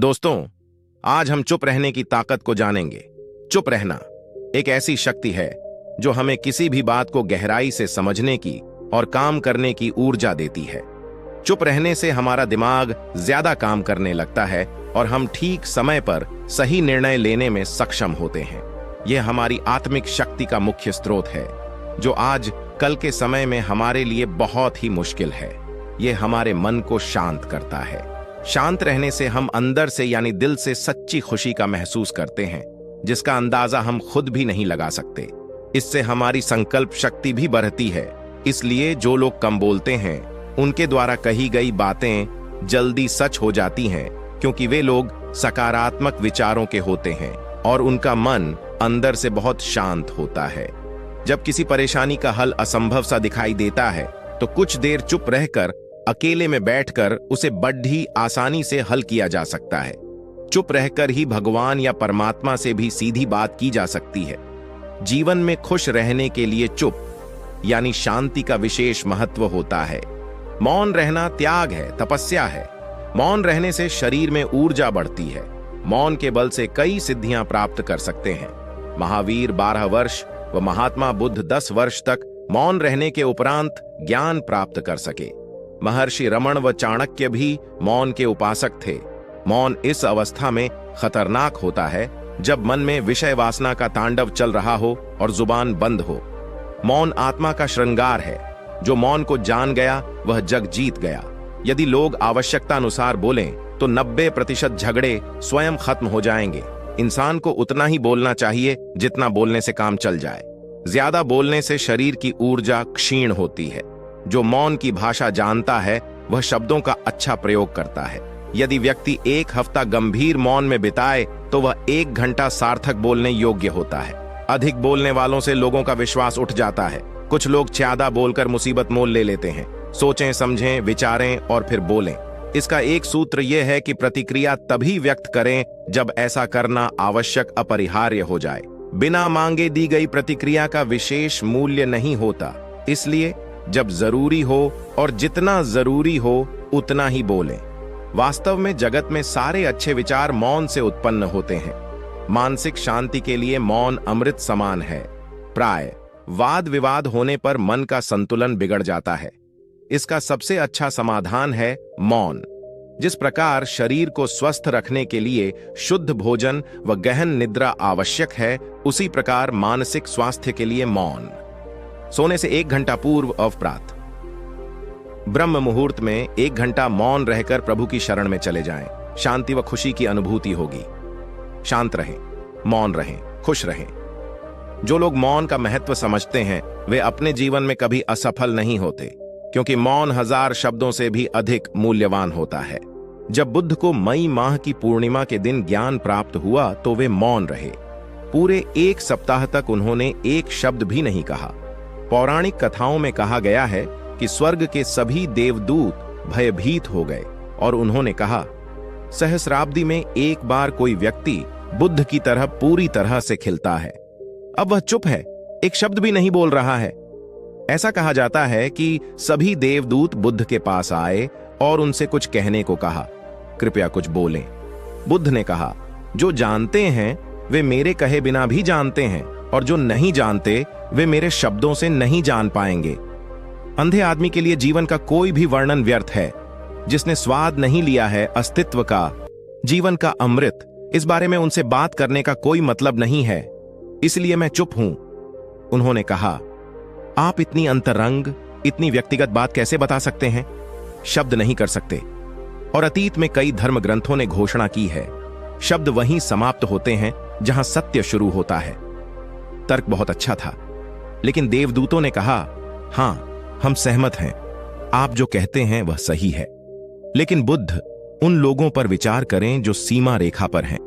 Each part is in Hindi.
दोस्तों, आज हम चुप रहने की ताकत को जानेंगे। चुप रहना एक ऐसी शक्ति है जो हमें किसी भी बात को गहराई से समझने की और काम करने की ऊर्जा देती है। चुप रहने से हमारा दिमाग ज्यादा काम करने लगता है और हम ठीक समय पर सही निर्णय लेने में सक्षम होते हैं। यह हमारी आत्मिक शक्ति का मुख्य स्रोत है, जो आज कल के समय में हमारे लिए बहुत ही मुश्किल है। यह हमारे मन को शांत करता है। शांत रहने से हम अंदर से यानी दिल से सच्ची खुशी का महसूस करते हैं, जिसका अंदाजा हम खुद भी नहीं लगा सकते। इससे हमारी संकल्प शक्ति भी बढ़ती है। इसलिए जो लोग कम बोलते हैं, उनके द्वारा कही गई बातें जल्दी सच हो जाती हैं, क्योंकि वे लोग सकारात्मक विचारों के होते हैं और उनका मन अंदर से बहुत शांत होता है। जब किसी परेशानी का हल असंभव सा दिखाई देता है, तो कुछ देर चुप रहकर अकेले में बैठकर उसे बड़ी आसानी से हल किया जा सकता है। चुप रहकर ही भगवान या परमात्मा से भी सीधी बात की जा सकती है। जीवन में खुश रहने के लिए चुप यानी शांति का विशेष महत्व होता है। मौन रहना त्याग है, तपस्या है। मौन रहने से शरीर में ऊर्जा बढ़ती है। मौन के बल से कई सिद्धियां प्राप्त कर सकते हैं। महावीर 12 वर्ष व महात्मा बुद्ध 10 वर्ष तक मौन रहने के उपरांत ज्ञान प्राप्त कर सके। महर्षि रमण व चाणक्य भी मौन के उपासक थे। मौन इस अवस्था में खतरनाक होता है जब मन में विषय वासना का तांडव चल रहा हो और जुबान बंद हो। मौन आत्मा का श्रृंगार है। जो मौन को जान गया वह जग जीत गया। यदि लोग आवश्यकता अनुसार बोलें तो 90% झगड़े स्वयं खत्म हो जाएंगे। इंसान को उतना ही बोलना चाहिए जितना बोलने से काम चल जाए। ज्यादा बोलने से शरीर की ऊर्जा क्षीण होती है। जो मौन की भाषा जानता है वह शब्दों का अच्छा प्रयोग करता है। यदि व्यक्ति 1 हफ्ता गंभीर मौन में बिताए तो वह 1 घंटा सार्थक बोलने योग्य होता है। अधिक बोलने वालों से लोगों का विश्वास उठ जाता है। कुछ लोग ज्यादा बोलकर मुसीबत मोल ले लेते हैं। सोचें, समझें, विचारें और फिर बोलें। इसका एक सूत्र यह है कि प्रतिक्रिया तभी व्यक्त करें जब ऐसा करना आवश्यक अपरिहार्य हो जाए। बिना मांगे दी गई प्रतिक्रिया का विशेष मूल्य नहीं होता। इसलिए जब जरूरी हो और जितना जरूरी हो उतना ही बोलें। वास्तव में जगत में सारे अच्छे विचार मौन से उत्पन्न होते हैं। मानसिक शांति के लिए मौन अमृत समान है। प्राय वाद विवाद होने पर मन का संतुलन बिगड़ जाता है। इसका सबसे अच्छा समाधान है मौन। जिस प्रकार शरीर को स्वस्थ रखने के लिए शुद्ध भोजन व गहन निद्रा आवश्यक है, उसी प्रकार मानसिक स्वास्थ्य के लिए मौन। सोने से 1 घंटा पूर्व अवप्रात ब्रह्म मुहूर्त में 1 घंटा मौन रहकर प्रभु की शरण में चले जाएं। शांति व खुशी की अनुभूति होगी। शांत रहें, मौन रहें, खुश रहें। जो लोग मौन का महत्व समझते हैं वे अपने जीवन में कभी असफल नहीं होते, क्योंकि मौन 1000 शब्दों से भी अधिक मूल्यवान होता है। जब बुद्ध को मई माह की पूर्णिमा के दिन ज्ञान प्राप्त हुआ तो वे मौन रहे। पूरे 1 सप्ताह तक उन्होंने एक शब्द भी नहीं कहा। पौराणिक कथाओं में कहा गया है कि स्वर्ग के सभी देवदूत भयभीत हो गए और उन्होंने कहा, सहस्राब्दी में एक बार कोई व्यक्ति बुद्ध की तरह पूरी तरह से खिलता है। अब वह चुप है, एक शब्द भी नहीं बोल रहा है। ऐसा कहा जाता है कि सभी देवदूत बुद्ध के पास आए और उनसे कुछ कहने को कहा, कृपया कुछ बोलें। बुद्ध ने कहा, जो जानते हैं वे मेरे कहे बिना भी जानते हैं, और जो नहीं जानते वे मेरे शब्दों से नहीं जान पाएंगे। अंधे आदमी के लिए जीवन का कोई भी वर्णन व्यर्थ है। जिसने स्वाद नहीं लिया है अस्तित्व का, जीवन का अमृत, इस बारे में उनसे बात करने का कोई मतलब नहीं है। इसलिए मैं चुप हूं। उन्होंने कहा, आप इतनी अंतरंग, इतनी व्यक्तिगत बात कैसे बता सकते हैं? शब्द नहीं कर सकते। और अतीत में कई धर्म ग्रंथों ने घोषणा की है, शब्द वहीं समाप्त होते हैं जहां सत्य शुरू होता है। तर्क बहुत अच्छा था, लेकिन देवदूतों ने कहा, हां, हम सहमत हैं, आप जो कहते हैं वह सही है। लेकिन बुद्ध, उन लोगों पर विचार करें जो सीमा रेखा पर हैं।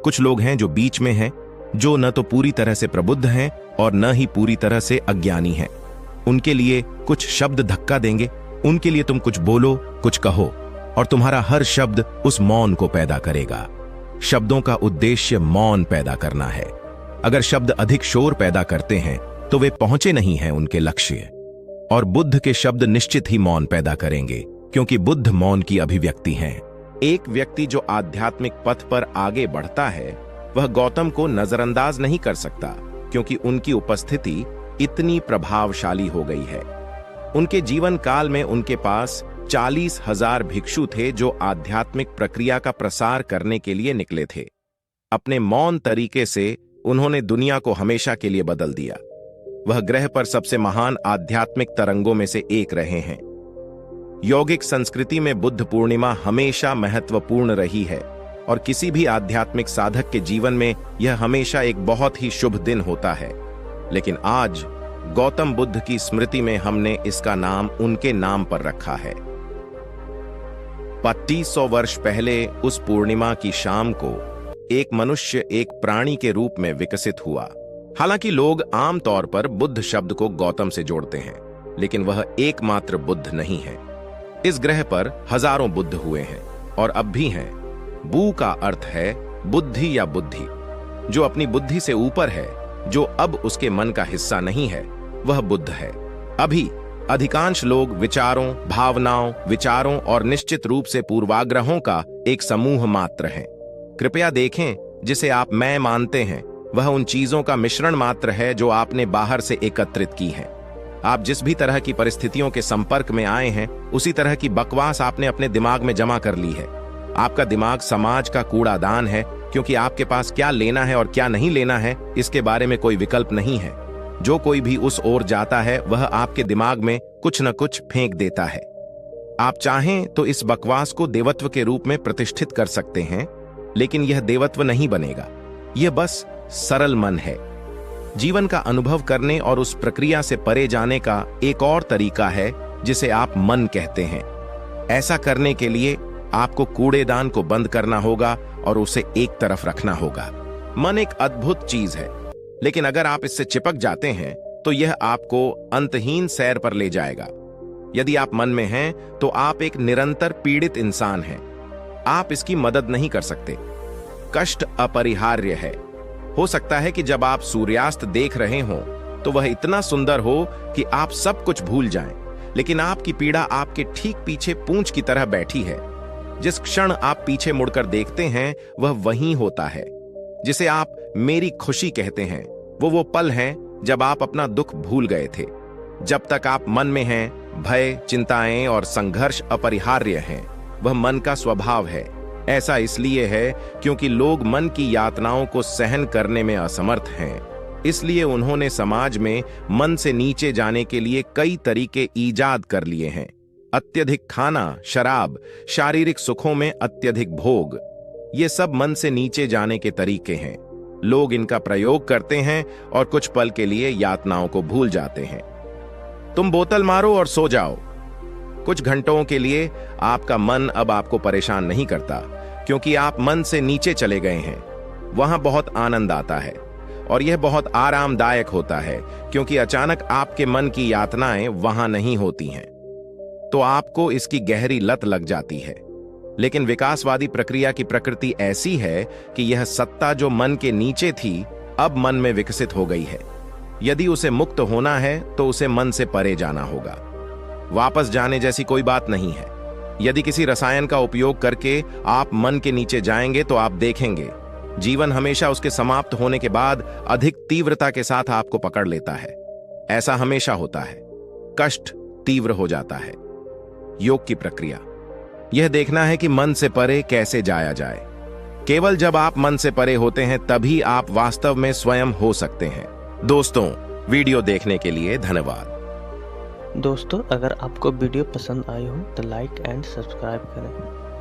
कुछ लोग हैं जो बीच में हैं, जो न तो पूरी तरह से प्रबुद्ध हैं और न ही पूरी तरह से अज्ञानी हैं। उनके लिए कुछ शब्द धक्का देंगे। उनके लिए तुम कुछ बोलो, कुछ कहो, और तुम्हारा हर शब्द उस मौन को पैदा करेगा। शब्दों का उद्देश्य मौन पैदा करना है। अगर शब्द अधिक शोर पैदा करते हैं तो वे पहुंचे नहीं हैं उनके लक्ष्य। और बुद्ध के शब्द निश्चित ही मौन पैदा करेंगे, क्योंकि बुद्ध मौन की अभिव्यक्ति हैं। एक व्यक्ति जो आध्यात्मिक पथ पर आगे बढ़ता है वह गौतम को नजरअंदाज नहीं कर सकता, क्योंकि उनकी उपस्थिति इतनी प्रभावशाली हो गई है। उनके जीवन काल में उनके पास 40,000 भिक्षु थे जो आध्यात्मिक प्रक्रिया का प्रसार करने के लिए निकले थे। अपने मौन तरीके से उन्होंने दुनिया को हमेशा के लिए बदल दिया। वह ग्रह पर सबसे महान आध्यात्मिक तरंगों में से एक रहे हैं। यौगिक संस्कृति में बुद्ध पूर्णिमा हमेशा महत्वपूर्ण रही है और किसी भी आध्यात्मिक साधक के जीवन में यह हमेशा एक बहुत ही शुभ दिन होता है। लेकिन आज गौतम बुद्ध की स्मृति में हमने इसका नाम उनके नाम पर रखा है। 2500 वर्ष पहले उस पूर्णिमा की शाम को एक मनुष्य एक प्राणी के रूप में विकसित हुआ। हालांकि लोग आमतौर पर बुद्ध शब्द को गौतम से जोड़ते हैं, लेकिन वह एकमात्र बुद्ध नहीं है। इस ग्रह पर हजारों बुद्ध हुए हैं और अब भी हैं। बू का अर्थ है बुद्धि या बुद्धि, जो अपनी बुद्धि से ऊपर है, जो अब उसके मन का हिस्सा नहीं है, वह बुद्ध है। अभी अधिकांश लोग विचारों, भावनाओं, विचारों और निश्चित रूप से पूर्वाग्रहों का एक समूह मात्र हैं। कृपया देखें, जिसे आप मैं मानते हैं वह उन चीजों का मिश्रण मात्र है जो आपने बाहर से एकत्रित की हैं। आप जिस भी तरह की परिस्थितियों के संपर्क में आए हैं, उसी तरह की बकवास आपने अपने दिमाग में जमा कर ली है। आपका दिमाग समाज का कूड़ादान है, क्योंकि आपके पास क्या लेना है और क्या नहीं लेना है इसके बारे में कोई विकल्प नहीं है। जो कोई भी उस ओर जाता है वह आपके दिमाग में कुछ न कुछ फेंक देता है। आप चाहें तो इस बकवास को देवत्व के रूप में प्रतिष्ठित कर सकते हैं, लेकिन यह देवत्व नहीं बनेगा। यह बस सरल मन है। जीवन का अनुभव करने और उस प्रक्रिया से परे जाने का एक और तरीका है जिसे आप मन कहते हैं। ऐसा करने के लिए आपको कूड़ेदान को बंद करना होगा और उसे एक तरफ रखना होगा। मन एक अद्भुत चीज है, लेकिन अगर आप इससे चिपक जाते हैं तो यह आपको अंतहीन सैर पर ले जाएगा। यदि आप मन में हैं तो आप एक निरंतर पीड़ित इंसान हैं। आप इसकी मदद नहीं कर सकते। कष्ट अपरिहार्य है। हो सकता है कि जब आप सूर्यास्त देख रहे हों तो वह इतना सुंदर हो कि आप सब कुछ भूल जाएं, लेकिन आपकी पीड़ा आपके ठीक पीछे पूंछ की तरह बैठी है। जिस क्षण आप पीछे मुड़कर देखते हैं वह वहीं होता है जिसे आप मेरी खुशी कहते हैं। वो पल हैं जब आप अपना दुख भूल गए थे। जब तक आप मन में हैं, भय, चिंताएं और संघर्ष अपरिहार्य हैं। वह मन का स्वभाव है। ऐसा इसलिए है क्योंकि लोग मन की यातनाओं को सहन करने में असमर्थ हैं। इसलिए उन्होंने समाज में मन से नीचे जाने के लिए कई तरीके ईजाद कर लिए हैं। अत्यधिक खाना, शराब, शारीरिक सुखों में अत्यधिक भोग, ये सब मन से नीचे जाने के तरीके हैं। लोग इनका प्रयोग करते हैं और कुछ पल के लिए यातनाओं को भूल जाते हैं। तुम बोतल मारो और सो जाओ। कुछ घंटों के लिए आपका मन अब आपको परेशान नहीं करता, क्योंकि आप मन से नीचे चले गए हैं। वहां बहुत आनंद आता है और यह बहुत आरामदायक होता है, क्योंकि अचानक आपके मन की यातनाएं वहां नहीं होती हैं। तो आपको इसकी गहरी लत लग जाती है। लेकिन विकासवादी प्रक्रिया की प्रकृति ऐसी है कि यह सत्ता जो मन के नीचे थी अब मन में विकसित हो गई है। यदि उसे मुक्त होना है तो उसे मन से परे जाना होगा। वापस जाने जैसी कोई बात नहीं है। यदि किसी रसायन का उपयोग करके आप मन के नीचे जाएंगे तो आप देखेंगे जीवन हमेशा उसके समाप्त होने के बाद अधिक तीव्रता के साथ आपको पकड़ लेता है। ऐसा हमेशा होता है। कष्ट तीव्र हो जाता है। योग की प्रक्रिया यह देखना है कि मन से परे कैसे जाया जाए। केवल जब आप मन से परे होते हैं तभी आप वास्तव में स्वयं हो सकते हैं। दोस्तों, वीडियो देखने के लिए धन्यवाद। दोस्तों, अगर आपको वीडियो पसंद आई हो तो लाइक एंड सब्सक्राइब करें।